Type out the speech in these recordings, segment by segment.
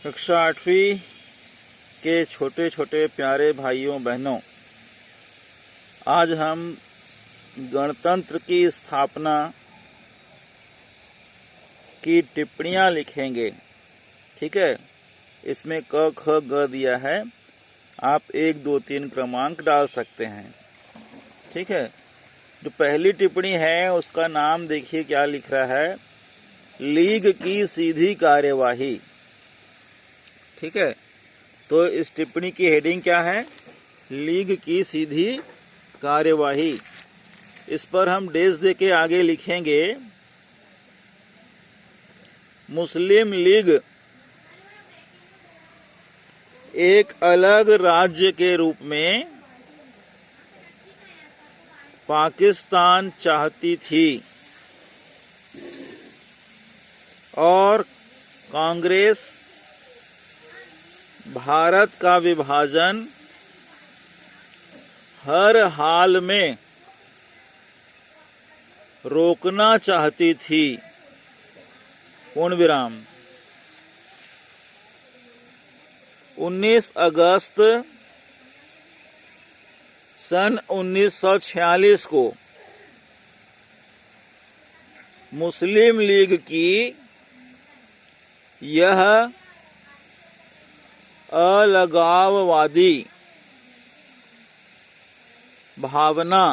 कक्षा 8वीं के छोटे छोटे प्यारे भाइयों बहनों, आज हम गणतंत्र की स्थापना की टिप्पणियां लिखेंगे। ठीक है, इसमें क ख ग दिया है, आप 1 2 3 क्रमांक डाल सकते हैं। ठीक है, जो पहली टिप्पणी है उसका नाम देखिए क्या लिख रहा है, लीग की सीधी कार्यवाही। ठीक है, तो इस टिप्पणी की हेडिंग क्या है, लीग की सीधी कार्यवाही। इस पर हम डेज दे के आगे लिखेंगे, मुस्लिम लीग एक अलग राज्य के रूप में पाकिस्तान चाहती थी और कांग्रेस भारत का विभाजन हर हाल में रोकना चाहती थी। पूर्ण विराम। 19 अगस्त सन 1946 को मुस्लिम लीग की यह अलगाववादी भावना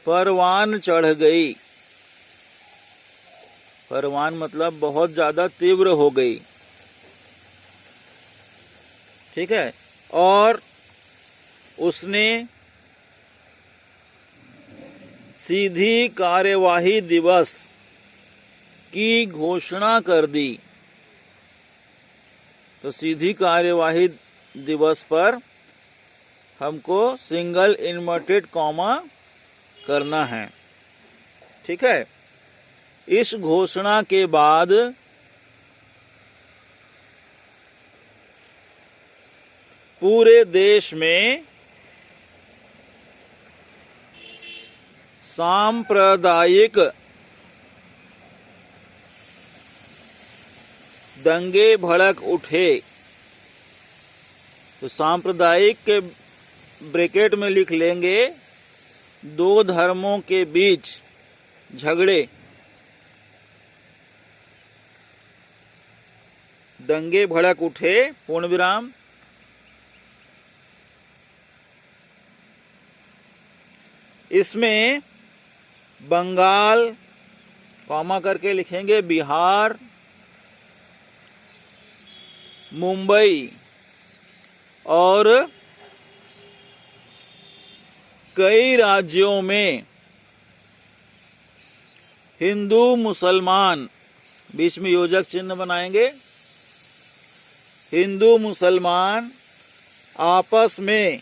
परवान चढ़ गई। परवान मतलब बहुत ज्यादा तीव्र हो गई। ठीक है, और उसने सीधी कार्यवाही दिवस की घोषणा कर दी। तो सीधी कार्यवाही दिवस पर हमको सिंगल इन्वर्टेड कॉमा करना है। ठीक है, इस घोषणा के बाद पूरे देश में सांप्रदायिक दंगे भड़क उठे। तो सांप्रदायिक के ब्रैकेट में लिख लेंगे, 2 धर्मों के बीच झगड़े, दंगे भड़क उठे, पूर्ण विराम। इसमें बंगाल कॉमा करके लिखेंगे, बिहार, मुंबई और कई राज्यों में हिंदू मुसलमान, बीच में योजक चिन्ह बनाएंगे, हिंदू मुसलमान आपस में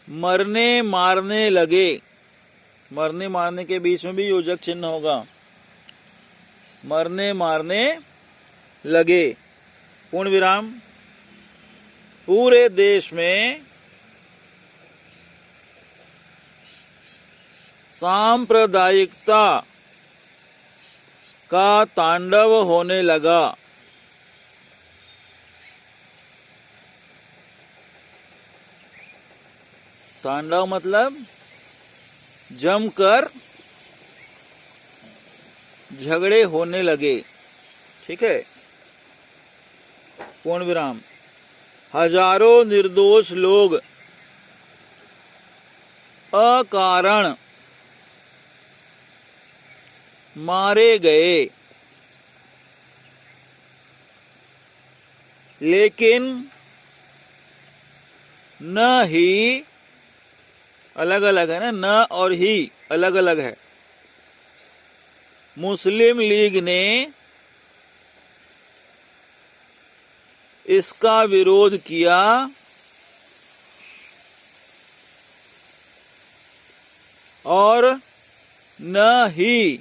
मरने मारने लगे। मरने मारने के बीच में भी योजक चिन्ह होगा, मरने मारने लगे, पूर्ण विराम। पूरे देश में सांप्रदायिकता का तांडव होने लगा। तांडव मतलब जमकर झगड़े होने लगे। ठीक है, पूर्ण विराम। हजारों निर्दोष लोग अकारण मारे गए, लेकिन न ही, अलग अलग है ना, न और ही अलग अलग है, मुस्लिम लीग ने इसका विरोध किया और न ही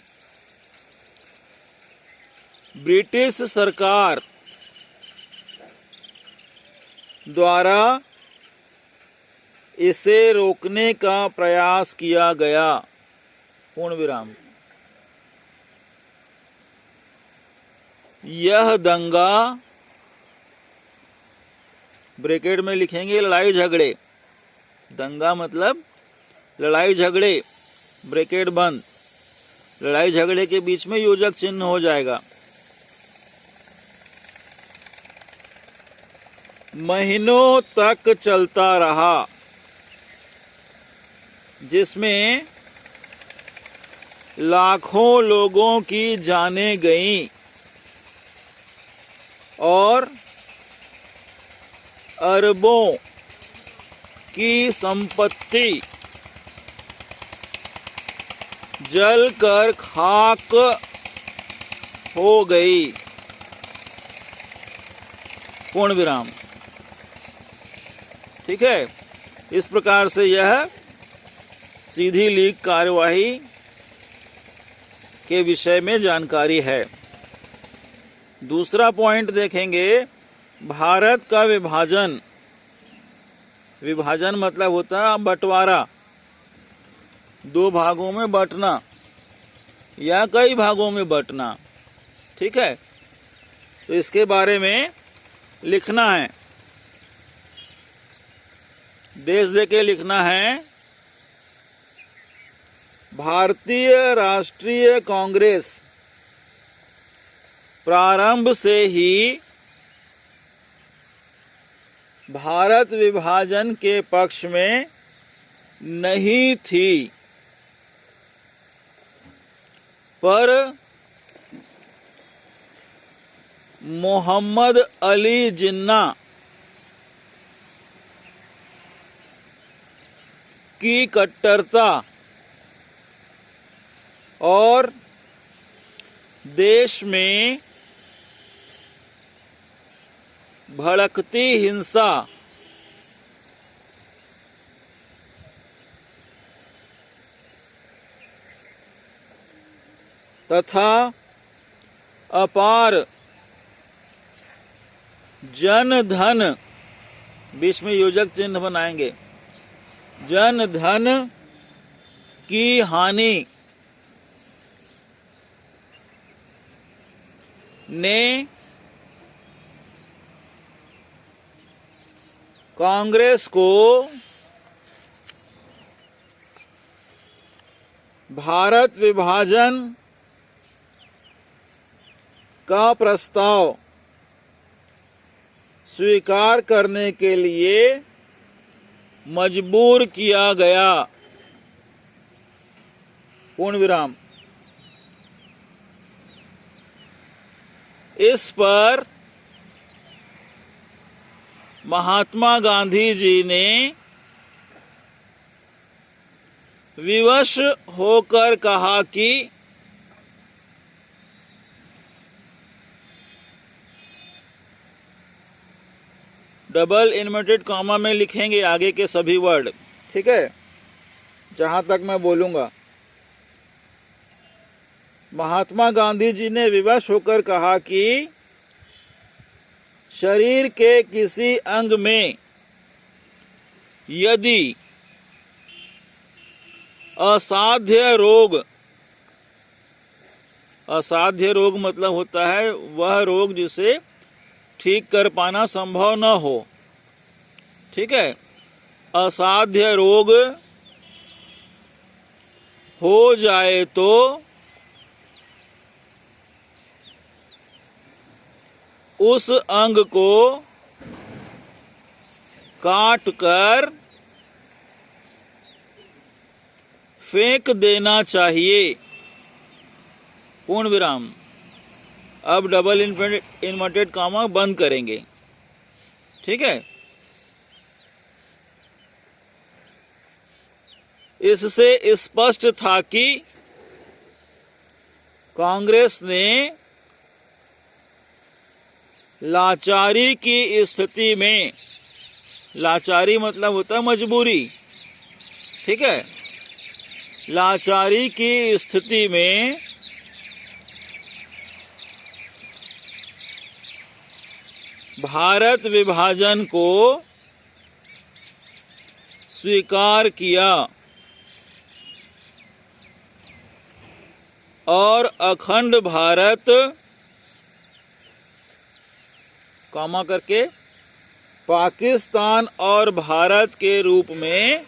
ब्रिटिश सरकार द्वारा इसे रोकने का प्रयास किया गया। पूर्ण विराम। यह दंगा, ब्रैकेट में लिखेंगे लड़ाई झगड़े, दंगा मतलब लड़ाई झगड़े, ब्रैकेट बंद, लड़ाई झगड़े के बीच में योजक चिन्ह हो जाएगा। महीनों तक चलता रहा, जिसमें लाखों लोगों की जानें गईं और अरबों की संपत्ति जलकर खाक हो गई। पूर्ण विराम। ठीक है, इस प्रकार से यह सीधी लीक कार्यवाही के विषय में जानकारी है। दूसरा पॉइंट देखेंगे, भारत का विभाजन। विभाजन मतलब होता है बंटवारा, दो भागों में बंटना या कई भागों में बंटना। ठीक है, तो इसके बारे में लिखना है, देश देके लिखना है। भारतीय राष्ट्रीय कांग्रेस प्रारंभ से ही भारत विभाजन के पक्ष में नहीं थी, पर मोहम्मद अली जिन्ना की कट्टरता और देश में भड़कती हिंसा तथा अपार जन धन, बीच में योजक चिन्ह बनाएंगे, जन धन की हानि ने कांग्रेस को भारत विभाजन का प्रस्ताव स्वीकार करने के लिए मजबूर किया गया। पूर्ण विराम। इस पर महात्मा गांधी जी ने विवश होकर कहा कि डबल इन्वर्टेड कॉमा में लिखेंगे आगे के सभी वर्ड। ठीक है, जहां तक मैं बोलूंगा। महात्मा गांधी जी ने विवश होकर कहा कि शरीर के किसी अंग में यदि असाध्य रोग, असाध्य रोग मतलब होता है वह रोग जिसे ठीक कर पाना संभव न हो। ठीक है, असाध्य रोग हो जाए तो उस अंग को काट कर फेंक देना चाहिए। पूर्ण विराम। अब डबल इन्वर्टेड कॉमा बंद करेंगे। ठीक है, इससे स्पष्ट था कि कांग्रेस ने लाचारी की स्थिति में, लाचारी मतलब होता है मजबूरी। ठीक है, लाचारी की स्थिति में भारत विभाजन को स्वीकार किया और अखंड भारत कॉमा करके पाकिस्तान और भारत के रूप में,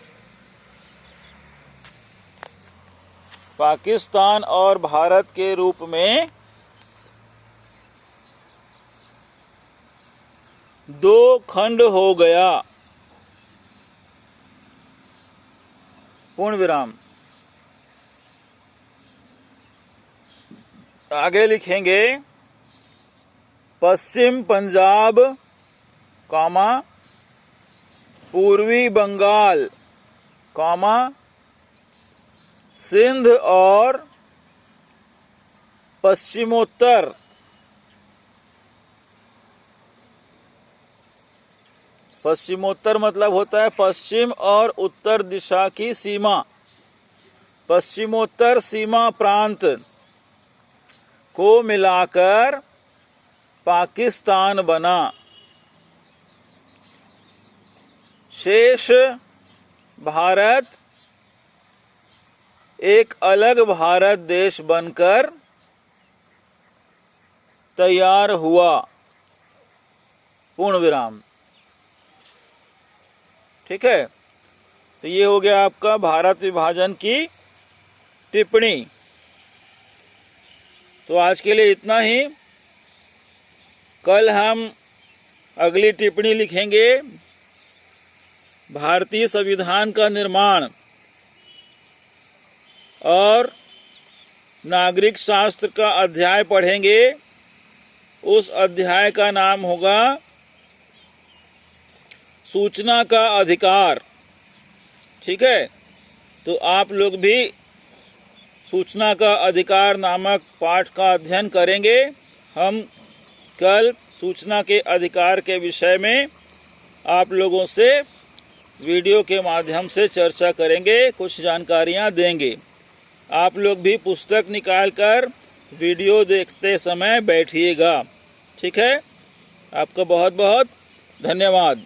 पाकिस्तान और भारत के रूप में दो खंड हो गया। पूर्ण विराम। आगे लिखेंगे पश्चिम पंजाब, कॉमा पूर्वी बंगाल, कॉमा सिंध और पश्चिमोत्तर, पश्चिमोत्तर मतलब होता है पश्चिम और उत्तर दिशा की सीमा, पश्चिमोत्तर सीमा प्रांत को मिलाकर पाकिस्तान बना। शेष भारत एक अलग भारत देश बनकर तैयार हुआ। पूर्ण विराम। ठीक है, तो ये हो गया आपका भारत विभाजन की टिप्पणी। तो आज के लिए इतना ही। कल हम अगली टिप्पणी लिखेंगे भारतीय संविधान का निर्माण और नागरिक शास्त्र का अध्याय पढ़ेंगे। उस अध्याय का नाम होगा सूचना का अधिकार। ठीक है, तो आप लोग भी सूचना का अधिकार नामक पाठ का अध्ययन करेंगे। हम कल सूचना के अधिकार के विषय में आप लोगों से वीडियो के माध्यम से चर्चा करेंगे, कुछ जानकारियां देंगे। आप लोग भी पुस्तक निकालकर वीडियो देखते समय बैठिएगा। ठीक है, आपका बहुत बहुत धन्यवाद।